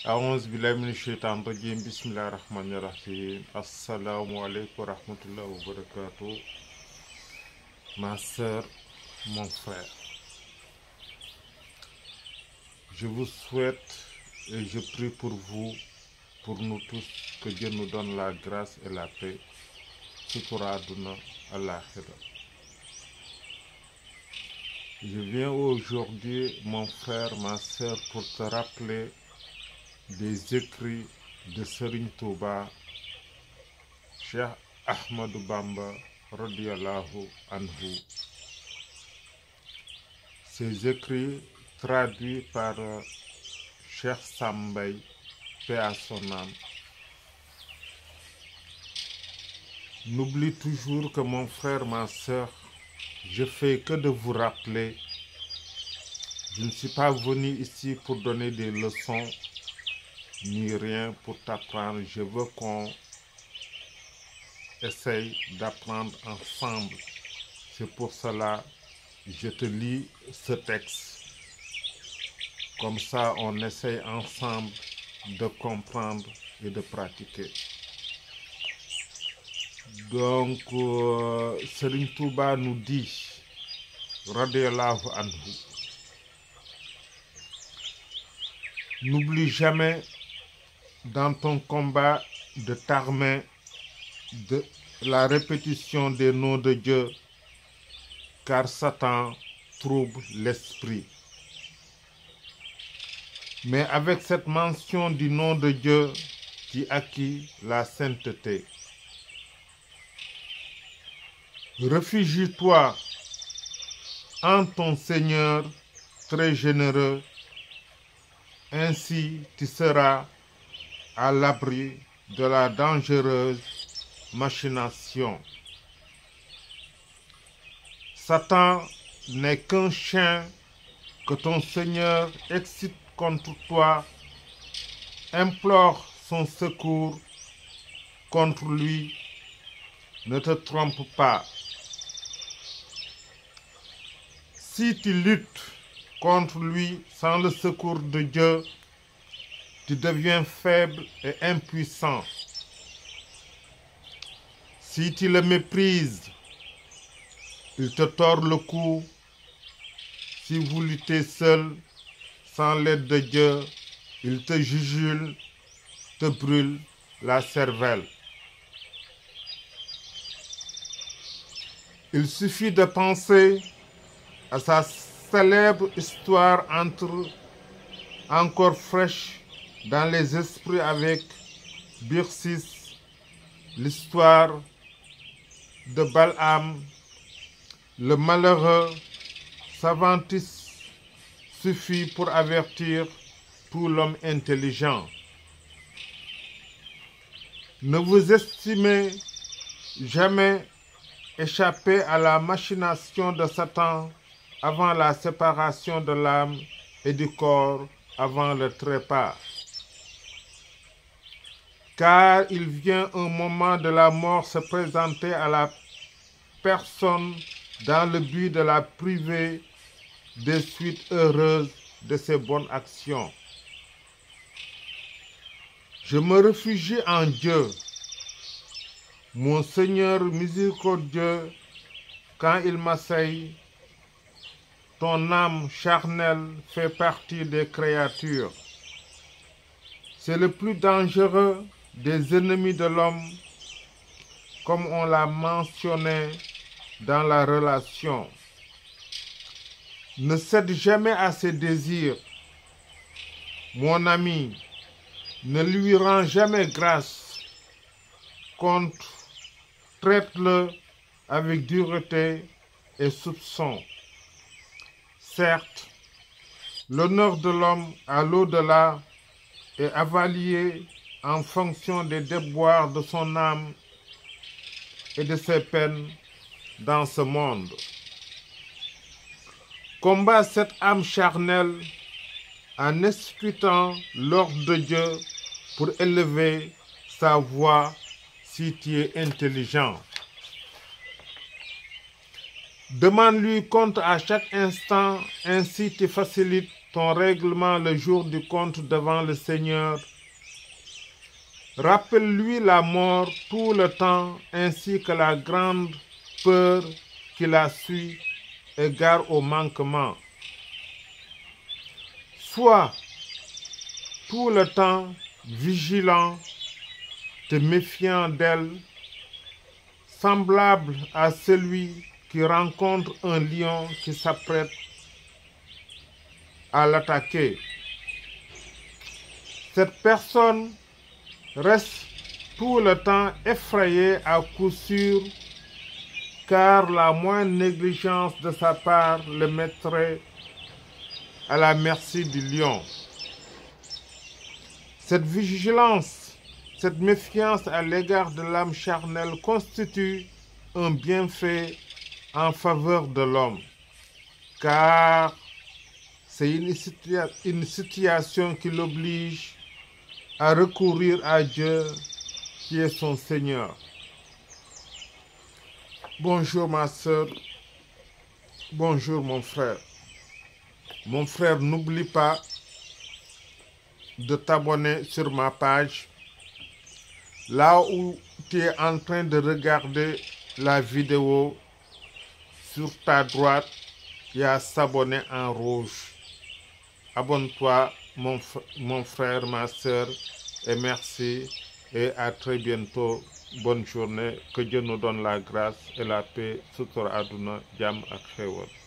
أعوذ بالله من الشيطان الرجيم بسم الله الرحمن الرحيم السلام عليكم ورحمة الله وبركاته. Ma sœur, mon frère, je vous souhaite et je prie pour vous, pour nous tous, que Dieu nous donne la grâce et la paix. Sutura aduna al-akhira. Je viens aujourd'hui, mon frère, ma sœur, pour te rappeler des écrits de Serigne Touba, Cheikh Ahmadou Bamba, radiyallahu anhu. Ces écrits traduits par Cheikh Sambay, paix à son âme. N'oublie toujours que mon frère, ma sœur, je fais que de vous rappeler. Je ne suis pas venu ici pour donner des leçons, ni rien pour t'apprendre. Je veux qu'on essaye d'apprendre ensemble. C'est pour cela que je te lis ce texte. Comme ça, on essaye ensemble de comprendre et de pratiquer. Donc, Serigne Touba nous dit, radiyallahu anhu, n'oublie jamais dans ton combat de t'armer de la répétition des noms de Dieu, car Satan trouble l'esprit. Mais avec cette mention du nom de Dieu qui acquit la sainteté. Réfugie-toi en ton Seigneur très généreux, ainsi tu seras à l'abri de la dangereuse machination. Satan n'est qu'un chien que ton Seigneur excite contre toi, implore son secours contre lui, ne te trompe pas. Si tu luttes contre lui sans le secours de Dieu, tu deviens faible et impuissant. Si tu le méprises, il te tord le cou. Si vous luttez seul, sans l'aide de Dieu, il te jugule, te brûle la cervelle. Il suffit de penser à sa célèbre histoire encore fraîche dans les esprits avec Bircis, l'histoire de Balaam, le malheureux s'aventis suffit pour avertir tout l'homme intelligent. Ne vous estimez jamais échappé à la machination de Satan avant la séparation de l'âme et du corps, avant le trépas. Car il vient un moment de la mort se présenter à la personne dans le but de la priver des suites heureuses de ses bonnes actions. Je me réfugie en Dieu, mon Seigneur miséricordieux, quand il m'assaille. Ton âme charnelle fait partie des créatures. C'est le plus dangereux des ennemis de l'homme, comme on l'a mentionné dans la relation. Ne cède jamais à ses désirs. Mon ami, ne lui rends jamais grâce. Traite-le avec dureté et soupçon. Certes, l'honneur de l'homme à l'au-delà est évalué en fonction des déboires de son âme et de ses peines dans ce monde. Combat cette âme charnelle en exécutant l'ordre de Dieu pour élever sa voix si tu es intelligent. Demande-lui compte à chaque instant, ainsi tu facilites ton règlement le jour du compte devant le Seigneur. Rappelle-lui la mort tout le temps, ainsi que la grande peur qui la suit, égard au manquement. Sois tout le temps vigilant, te méfiant d'elle, semblable à celui qui rencontre un lion qui s'apprête à l'attaquer. Cette personne reste tout le temps effrayée à coup sûr, car la moindre négligence de sa part le mettrait à la merci du lion. Cette vigilance, cette méfiance à l'égard de l'âme charnelle constitue un bienfait en faveur de l'homme, car c'est une situation qui l'oblige à recourir à Dieu qui est son Seigneur. Bonjour ma soeur, bonjour mon frère. Mon frère, n'oublie pas de t'abonner sur ma page. Là où tu es en train de regarder la vidéo, sur ta droite, il y a s'abonner en rouge. Abonne-toi, mon frère, ma soeur, et merci. Et à très bientôt. Bonne journée. Que Dieu nous donne la grâce et la paix. Sutura aduna, jàmm ak xéewal.